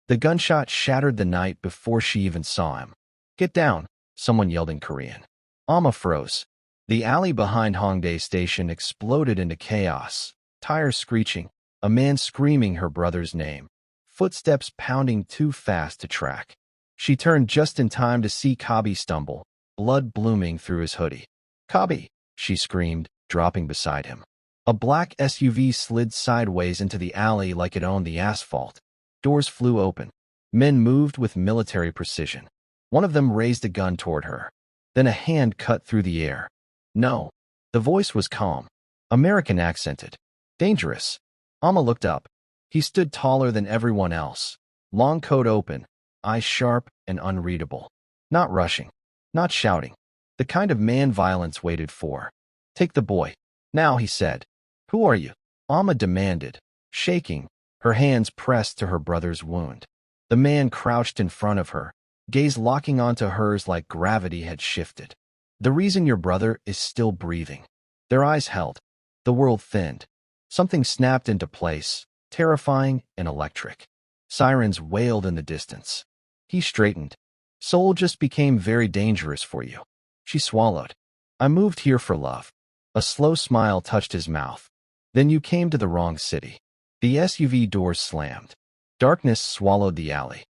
The gunshot shattered the night before she even saw him. "Get down," someone yelled in Korean. Amma froze. The alley behind Hongdae station exploded into chaos. Tires screeching, a man screaming her brother's name, footsteps pounding too fast to track. She turned just in time to see Kobby stumble, blood blooming through his hoodie. "Kobby!" she screamed, dropping beside him. A black SUV slid sideways into the alley like it owned the asphalt. Doors flew open. Men moved with military precision. One of them raised a gun toward her. Then a hand cut through the air. "No." The voice was calm, American accented. "Dangerous." Amma looked up. He stood taller than everyone else, long coat open, eyes sharp and unreadable. Not rushing, not shouting. The kind of man violence waited for. "Take the boy. Now," he said. "Who are you?" Amma demanded, shaking, her hands pressed to her brother's wound. The man crouched in front of her, gaze locking onto hers like gravity had shifted. "The reason your brother is still breathing." Their eyes held. The world thinned. Something snapped into place, terrifying and electric. Sirens wailed in the distance. He straightened. "Seoul just became very dangerous for you." She swallowed. "I moved here for love." A slow smile touched his mouth. "Then you came to the wrong city." The SUV doors slammed. Darkness swallowed the alley.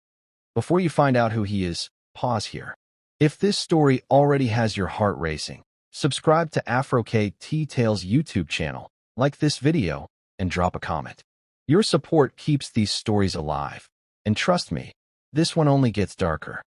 "Before you find out who he is, pause here. If this story already has your heart racing, subscribe to AfroK Tales YouTube channel, like this video, and drop a comment. Your support keeps these stories alive. And trust me, this one only gets darker.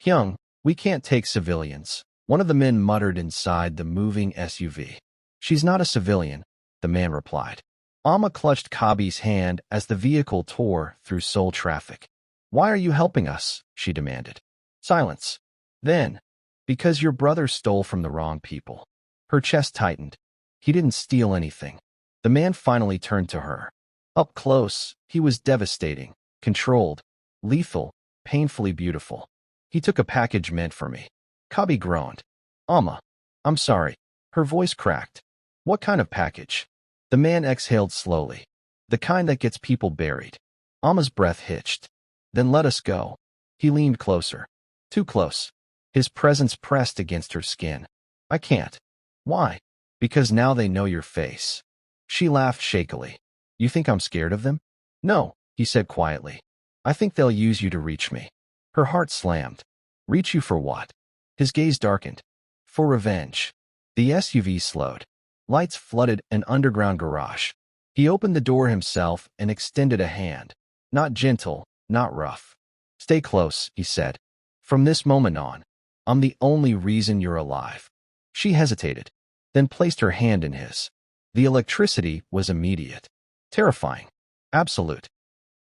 "Hyung, we can't take civilians," one of the men muttered inside the moving SUV. "She's not a civilian," the man replied. Amma clutched Kobby's hand as the vehicle tore through Seoul traffic. "Why are you helping us?" she demanded. Silence. Then, "Because your brother stole from the wrong people." Her chest tightened. "He didn't steal anything." The man finally turned to her. Up close, he was devastating, controlled, lethal, painfully beautiful. "He took a package meant for me." Kobby groaned. "Amma, I'm sorry." Her voice cracked. "What kind of package?" The man exhaled slowly. "The kind that gets people buried." Amma's breath hitched. "Then let us go." He leaned closer. Too close. His presence pressed against her skin. "I can't." "Why?" "Because now they know your face." She laughed shakily. "You think I'm scared of them?" "No," he said quietly. "I think they'll use you to reach me." Her heart slammed. "Reach you for what?" His gaze darkened. "For revenge." The SUV slowed. Lights flooded an underground garage. He opened the door himself and extended a hand. Not gentle, not rough. "Stay close," he said. "From this moment on, I'm the only reason you're alive." She hesitated, then placed her hand in his. The electricity was immediate. Terrifying. Absolute.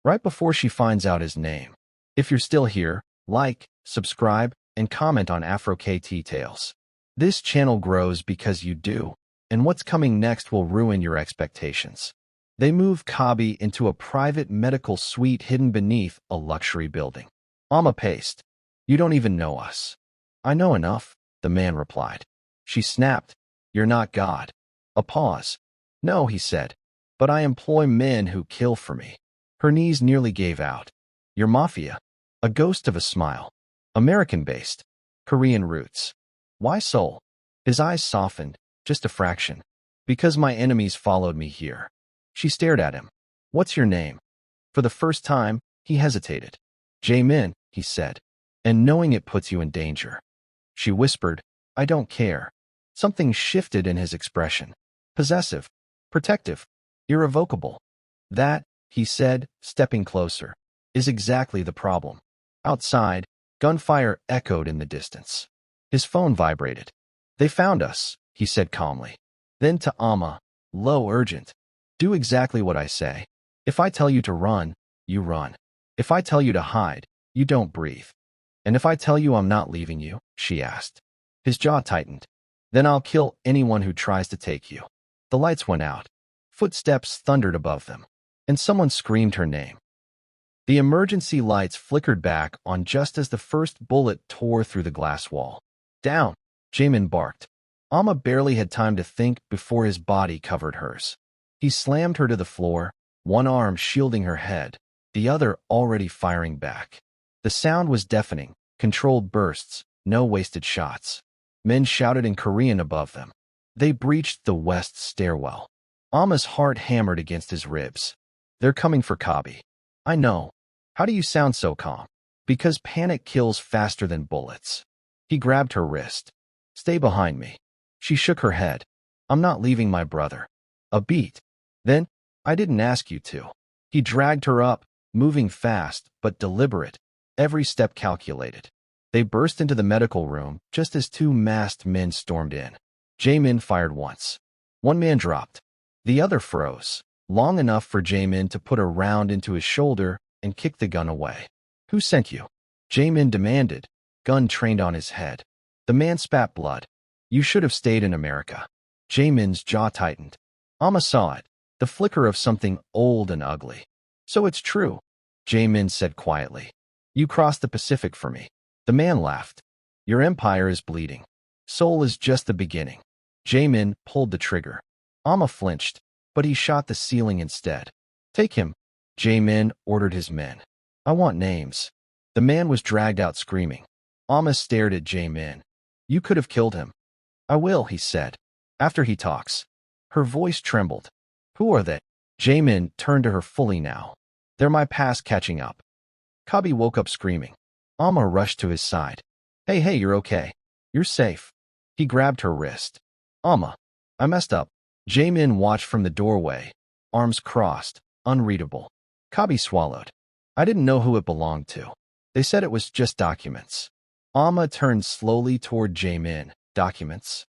Right before she finds out his name. If you're still here, like, subscribe, and comment on AfroK Tales. This channel grows because you do, and what's coming next will ruin your expectations. They move Kobby into a private medical suite hidden beneath a luxury building. Amma paced. "You don't even know us." "I know enough," the man replied. She snapped. "You're not God." A pause. "No," he said, "but I employ men who kill for me." Her knees nearly gave out. "You're Mafia." A ghost of a smile. "American-based. Korean roots." "Why Seoul?" His eyes softened, just a fraction. "Because my enemies followed me here." She stared at him. "What's your name?" For the first time, he hesitated. "Jae-min," he said. "And knowing it puts you in danger." She whispered, "I don't care." Something shifted in his expression. Possessive, protective, irrevocable. "That," he said, stepping closer, "is exactly the problem." Outside, gunfire echoed in the distance. His phone vibrated. "They found us," he said calmly. Then to Amma, low, urgent. "Do exactly what I say. If I tell you to run, you run. If I tell you to hide, you don't breathe. And if I tell you I'm not leaving you," she asked. His jaw tightened. "Then I'll kill anyone who tries to take you." The lights went out. Footsteps thundered above them. And someone screamed her name. The emergency lights flickered back on just as the first bullet tore through the glass wall. "Down!" Jae-min barked. Amma barely had time to think before his body covered hers. He slammed her to the floor, one arm shielding her head. the other already firing back. The sound was deafening, controlled bursts, no wasted shots. Men shouted in Korean above them. They breached the west stairwell. Amma's heart hammered against his ribs. They're coming for Kobby. I know. How do you sound so calm? Because panic kills faster than bullets. He grabbed her wrist. Stay behind me. She shook her head. I'm not leaving my brother. A beat. Then, I didn't ask you to. He dragged her up, moving fast but deliberate, every step calculated. They burst into the medical room just as two masked men stormed in. Jae-min fired once. One man dropped. The other froze, long enough for Jae-min to put a round into his shoulder and kick the gun away. Who sent you? Jae-min demanded, gun trained on his head. The man spat blood. You should have stayed in America. Jae-min's jaw tightened. Amma saw it, the flicker of something old and ugly. So it's true, Jae-min said quietly. You crossed the Pacific for me. The man laughed. Your empire is bleeding. Seoul is just the beginning. Jae-min pulled the trigger. Amma flinched, but he shot the ceiling instead. Take him, Jae-min ordered his men. I want names. The man was dragged out screaming. Amma stared at Jae-min. You could have killed him. I will, he said. After he talks. Her voice trembled. Who are they? Jae-min turned to her fully now. They're my past catching up. Kobby woke up screaming. Amma rushed to his side. Hey, you're okay. You're safe. He grabbed her wrist. Amma, I messed up. Jae-min watched from the doorway, arms crossed, unreadable. Kobby swallowed. I didn't know who it belonged to. They said it was just documents. Amma turned slowly toward Jae-min. Documents?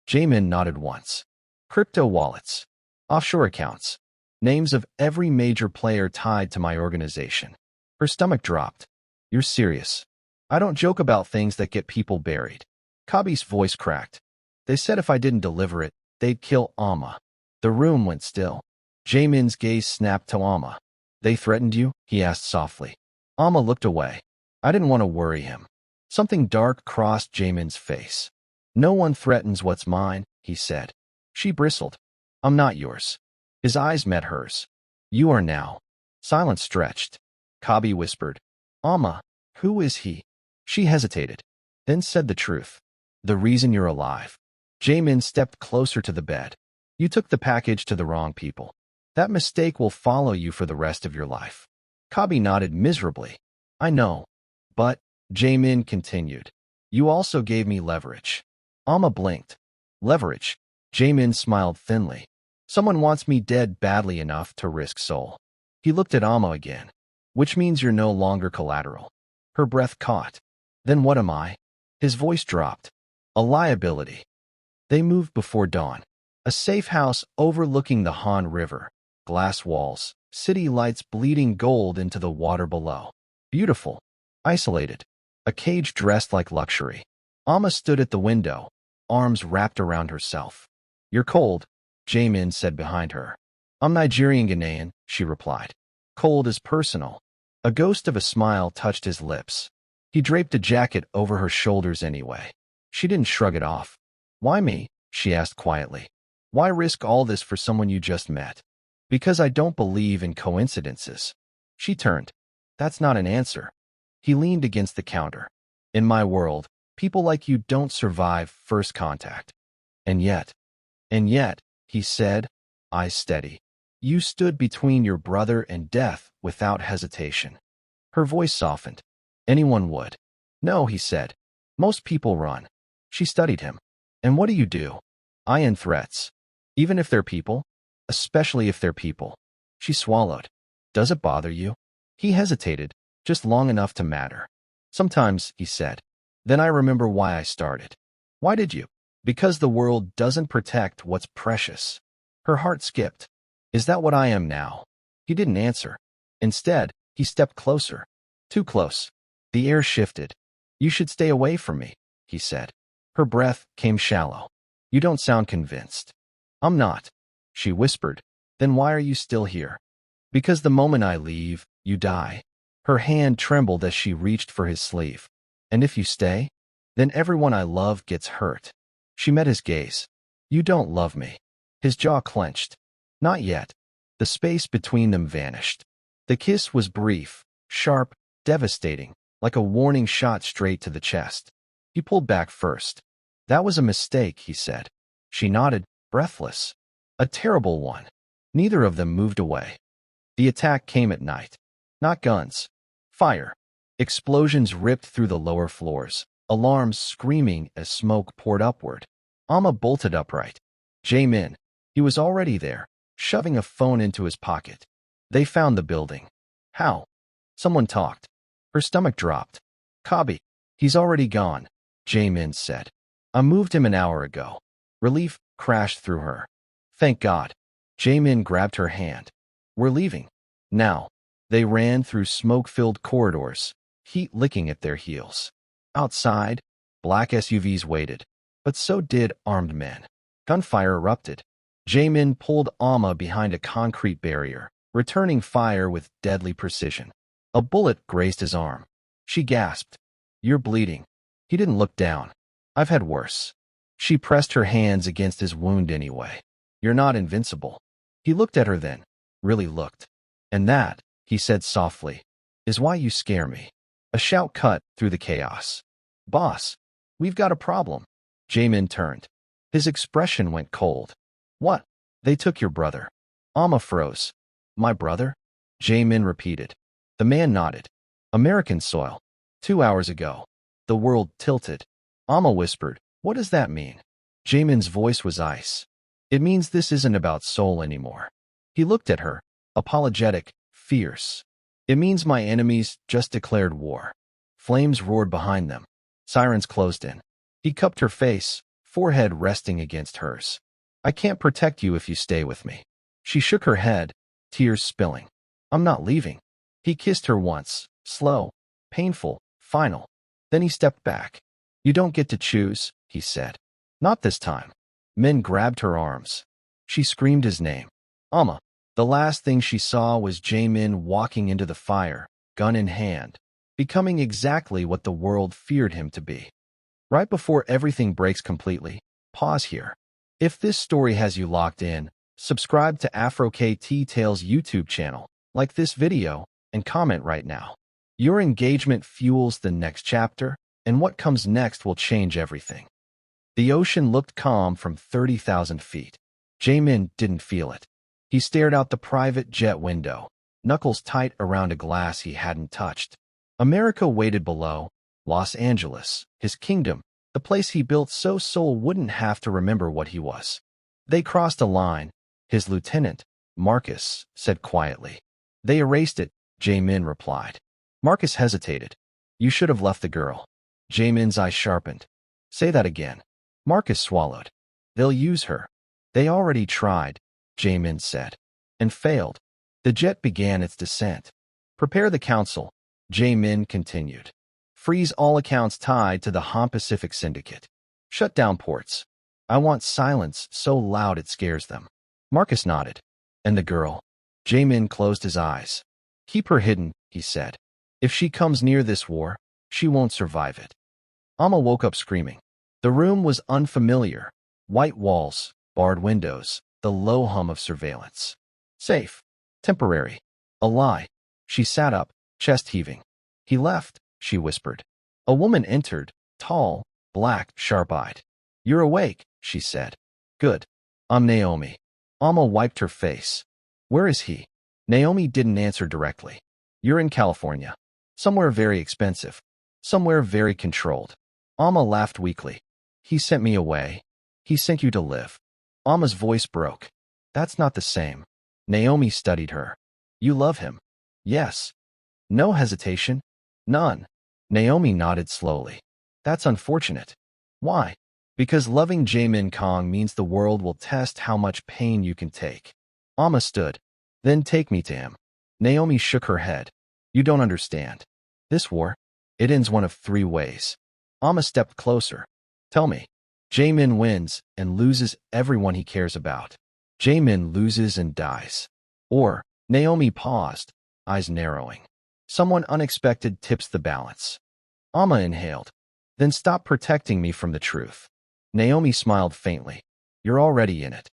Jae-min nodded once. Crypto wallets. Offshore accounts. Names of every major player tied to my organization. Her stomach dropped. You're serious. I don't joke about things that get people buried. Kobby's voice cracked. They said if I didn't deliver it, they'd kill Amma. The room went still. Jae-min's gaze snapped to Amma. They threatened you? He asked softly. Amma looked away. I didn't want to worry him. Something dark crossed Jae-min's face. No one threatens what's mine, he said. She bristled. I'm not yours. His eyes met hers. You are now. Silence stretched. Kobby whispered. Amma, who is he? She hesitated, then said the truth. The reason you're alive. Jae-min stepped closer to the bed. You took the package to the wrong people. That mistake will follow you for the rest of your life. Kobby nodded miserably. I know. But, Jae-min continued, you also gave me leverage. Amma blinked. Leverage? Jae-min smiled thinly. Someone wants me dead badly enough to risk Seoul. He looked at Amma again. Which means you're no longer collateral. Her breath caught. Then what am I? His voice dropped. A liability. They moved before dawn. A safe house overlooking the Han River. Glass walls, city lights bleeding gold into the water below. Beautiful. Isolated. A cage dressed like luxury. Amma stood at the window, arms wrapped around herself. You're cold, Jae-min said behind her. I'm Nigerian Ghanaian, she replied. Cold is personal. A ghost of a smile touched his lips. He draped a jacket over her shoulders anyway. She didn't shrug it off. Why me? She asked quietly. Why risk all this for someone you just met? Because I don't believe in coincidences. She turned. That's not an answer. He leaned against the counter. In my world, people like you don't survive first contact. And yet, he said, eyes steady. You stood between your brother and death without hesitation. Her voice softened. Anyone would. No, he said. Most people run. She studied him. And what do you do? I end threats. Even if they're people? Especially if they're people. She swallowed. Does it bother you? He hesitated, just long enough to matter. Sometimes, he said. Then I remember why I started. Why did you? Because the world doesn't protect what's precious. Her heart skipped. Is that what I am now? He didn't answer. Instead, he stepped closer. Too close. The air shifted. You should stay away from me, he said. Her breath came shallow. You don't sound convinced. I'm not, she whispered. Then why are you still here? Because the moment I leave, you die. Her hand trembled as she reached for his sleeve. And if you stay, then everyone I love gets hurt. She met his gaze. You don't love me. His jaw clenched. Not yet. The space between them vanished. The kiss was brief, sharp, devastating, like a warning shot straight to the chest. He pulled back first. That was a mistake, he said. She nodded, breathless. A terrible one. Neither of them moved away. The attack came at night. Not guns. Fire. Explosions ripped through the lower floors, alarms screaming as smoke poured upward. Amma bolted upright. Jae-min. He was already there, shoving a phone into his pocket. They found the building. How? Someone talked. Her stomach dropped. Kobby. He's already gone, Jae-min said. I moved him an hour ago. Relief crashed through her. Thank God. Jae-min grabbed her hand. We're leaving. Now. They ran through smoke-filled corridors, heat licking at their heels. Outside, black SUVs waited, but so did armed men. Gunfire erupted. Jae-min pulled Amma behind a concrete barrier, returning fire with deadly precision. A bullet grazed his arm. She gasped. You're bleeding. He didn't look down. I've had worse. She pressed her hands against his wound anyway. You're not invincible. He looked at her then. Really looked. And that, he said softly, is why you scare me. A shout cut through the chaos. Boss, we've got a problem. Jae-min turned. His expression went cold. What? They took your brother. Amma froze. My brother? Jae-min repeated. The man nodded. American soil. 2 hours ago. The world tilted. Amma whispered, what does that mean? Jae-min's voice was ice. It means this isn't about Seoul anymore. He looked at her, apologetic, fierce. It means my enemies just declared war. Flames roared behind them. Sirens closed in. He cupped her face, forehead resting against hers. I can't protect you if you stay with me. She shook her head, tears spilling. I'm not leaving. He kissed her once, slow, painful, final. Then he stepped back. You don't get to choose, he said. Not this time. Men grabbed her arms. She screamed his name. Amma. The last thing she saw was Jae-min walking into the fire, gun in hand, becoming exactly what the world feared him to be. Right before everything breaks completely, pause here. If this story has you locked in, subscribe to AfroK Tales YouTube channel, like this video, and comment right now. Your engagement fuels the next chapter, and what comes next will change everything. The ocean looked calm from 30,000 feet. Jae-min didn't feel it. He stared out the private jet window, knuckles tight around a glass he hadn't touched. America waited below, Los Angeles, his kingdom, the place he built so Seoul wouldn't have to remember what he was. They crossed a line. His lieutenant, Marcus, said quietly. They erased it, Jae-min replied. Marcus hesitated. You should have left the girl. Jae-min's eyes sharpened. Say that again. Marcus swallowed. They'll use her. They already tried, Jae-min said, and failed. The jet began its descent. Prepare the council, Jae-min continued. Freeze all accounts tied to the Pacific syndicate. Shut down ports. I want silence so loud it scares them. Marcus nodded. And the girl? Jae-min closed his eyes. Keep her hidden, he said. If she comes near this war, she won't survive it. Amma woke up screaming. The room was unfamiliar. White walls, barred windows, the low hum of surveillance. Safe. Temporary. A lie. She sat up, chest heaving. He left, she whispered. A woman entered, tall, black, sharp-eyed. You're awake, she said. Good. I'm Naomi. Amma wiped her face. Where is he? Naomi didn't answer directly. You're in California. Somewhere very expensive. Somewhere very controlled. Amma laughed weakly. He sent me away. He sent you to live. Amma's voice broke. That's not the same. Naomi studied her. You love him. Yes. No hesitation. None. Naomi nodded slowly. That's unfortunate. Why? Because loving Jae-min Kang means the world will test how much pain you can take. Amma stood. Then take me to him. Naomi shook her head. You don't understand. This war, it ends one of 3 ways. Amma stepped closer. Tell me. Jae-min wins and loses everyone he cares about. Jae-min loses and dies. Or, Naomi paused, eyes narrowing. Someone unexpected tips the balance. Amma inhaled. Then stop protecting me from the truth. Naomi smiled faintly. You're already in it.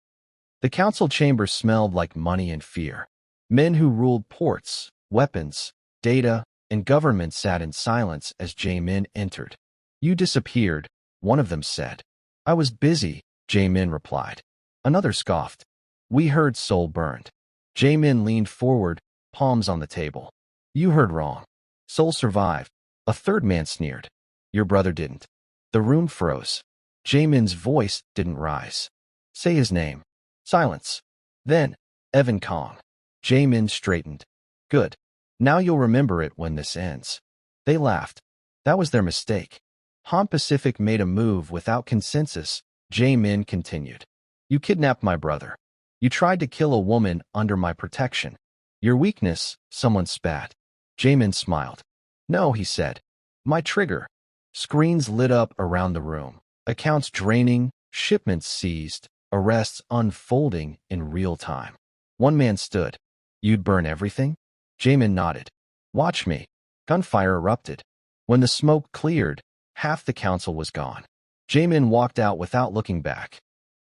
The council chamber smelled like money and fear. Men who ruled ports, weapons, data, and government sat in silence as Jae-min entered. You disappeared, one of them said. I was busy, Jae-min replied. Another scoffed. We heard Seoul burned. Jae-min leaned forward, palms on the table. You heard wrong. Seoul survived. A third man sneered. Your brother didn't. The room froze. Jae-min's voice didn't rise. Say his name. Silence. Then, Jae-min Kang. Jae-min straightened. Good. Now you'll remember it when this ends. They laughed. That was their mistake. Possessive made a move without consensus. Jae-min continued. You kidnapped my brother. You tried to kill a woman under my protection. Your weakness, someone spat. Jae-min smiled. No, he said. My trigger. Screens lit up around the room. Accounts draining, shipments seized, arrests unfolding in real time. One man stood. You'd burn everything? Jae-min nodded. Watch me. Gunfire erupted. When the smoke cleared, half the council was gone. Jae-min walked out without looking back.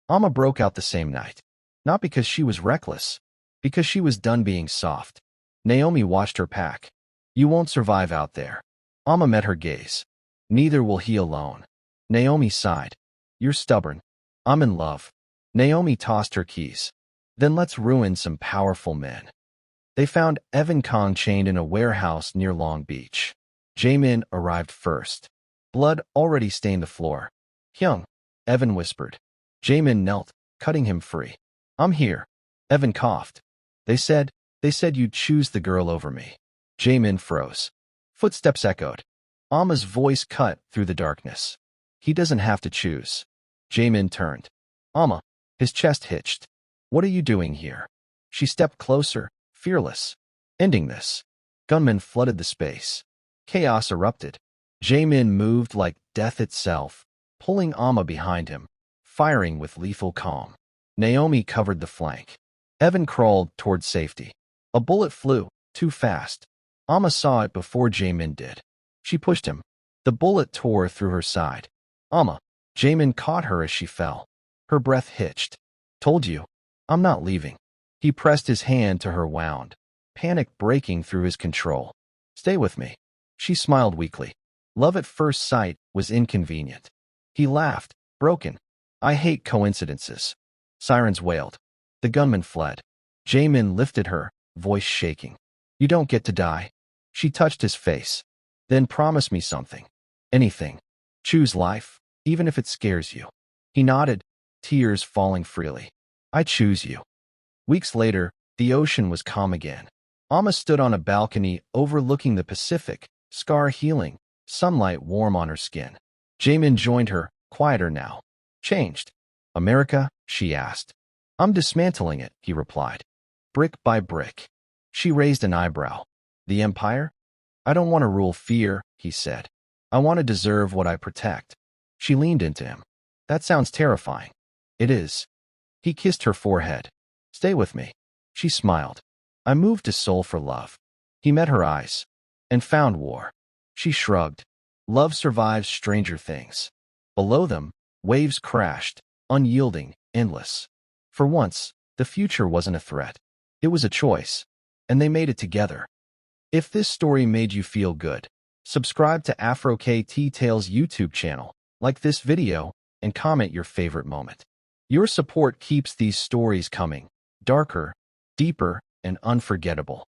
Amma broke out the same night. Not because she was reckless, because she was done being soft. Naomi watched her pack. You won't survive out there. Amma met her gaze. Neither will he alone. Naomi sighed. You're stubborn. I'm in love. Naomi tossed her keys. Then let's ruin some powerful men. They found Jae-min Kang chained in a warehouse near Long Beach. Jae-min arrived first. Blood already stained the floor. Hyung, Evan whispered. Jae-min knelt, cutting him free. I'm here. Evan coughed. They said you'd choose the girl over me. Jae-min froze. Footsteps echoed. Amma's voice cut through the darkness. He doesn't have to choose. Jae-min turned. Amma. His chest hitched. What are you doing here? She stepped closer, fearless. Ending this. Gunmen flooded the space. Chaos erupted. Jae-min moved like death itself, pulling Amma behind him, firing with lethal calm. Naomi covered the flank. Evan crawled toward safety. A bullet flew, too fast. Amma saw it before Jae-min did. She pushed him. The bullet tore through her side. Amma. Jae-min caught her as she fell. Her breath hitched. Told you. I'm not leaving. He pressed his hand to her wound, panic breaking through his control. Stay with me. She smiled weakly. Love at first sight was inconvenient. He laughed, broken. I hate coincidences. Sirens wailed. The gunman fled. Jae-min lifted her, voice shaking. You don't get to die. She touched his face. Then promise me something. Anything. Choose life, even if it scares you. He nodded, tears falling freely. I choose you. Weeks later, the ocean was calm again. Amma stood on a balcony overlooking the Pacific, scar healing, sunlight warm on her skin. Jae-min joined her, quieter now. Changed. America? She asked. I'm dismantling it, he replied. Brick by brick. She raised an eyebrow. The empire? I don't want to rule fear, he said. I want to deserve what I protect. She leaned into him. That sounds terrifying. It is. He kissed her forehead. Stay with me. She smiled. I moved to Seoul for love. He met her eyes. And found war. She shrugged. Love survives stranger things. Below them, waves crashed, unyielding, endless. For once, the future wasn't a threat. It was a choice. And they made it together. If this story made you feel good, subscribe to AfroK Tales YouTube channel, like this video, and comment your favorite moment. Your support keeps these stories coming, darker, deeper, and unforgettable.